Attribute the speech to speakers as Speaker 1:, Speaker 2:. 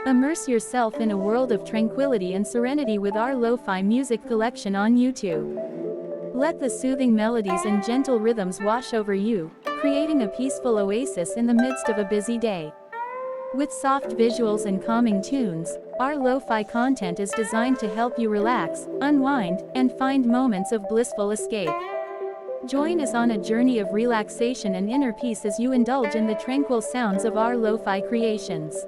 Speaker 1: Immerse yourself in a world of tranquility and serenity with our lo-fi music collection on YouTube. Let the soothing melodies and gentle rhythms wash over you, creating a peaceful oasis in the midst of a busy day. With soft visuals and calming tunes, our lo-fi content is designed to help you relax, unwind, and find moments of blissful escape. Join us on a journey of relaxation and inner peace as you indulge in the tranquil sounds of our lo-fi creations.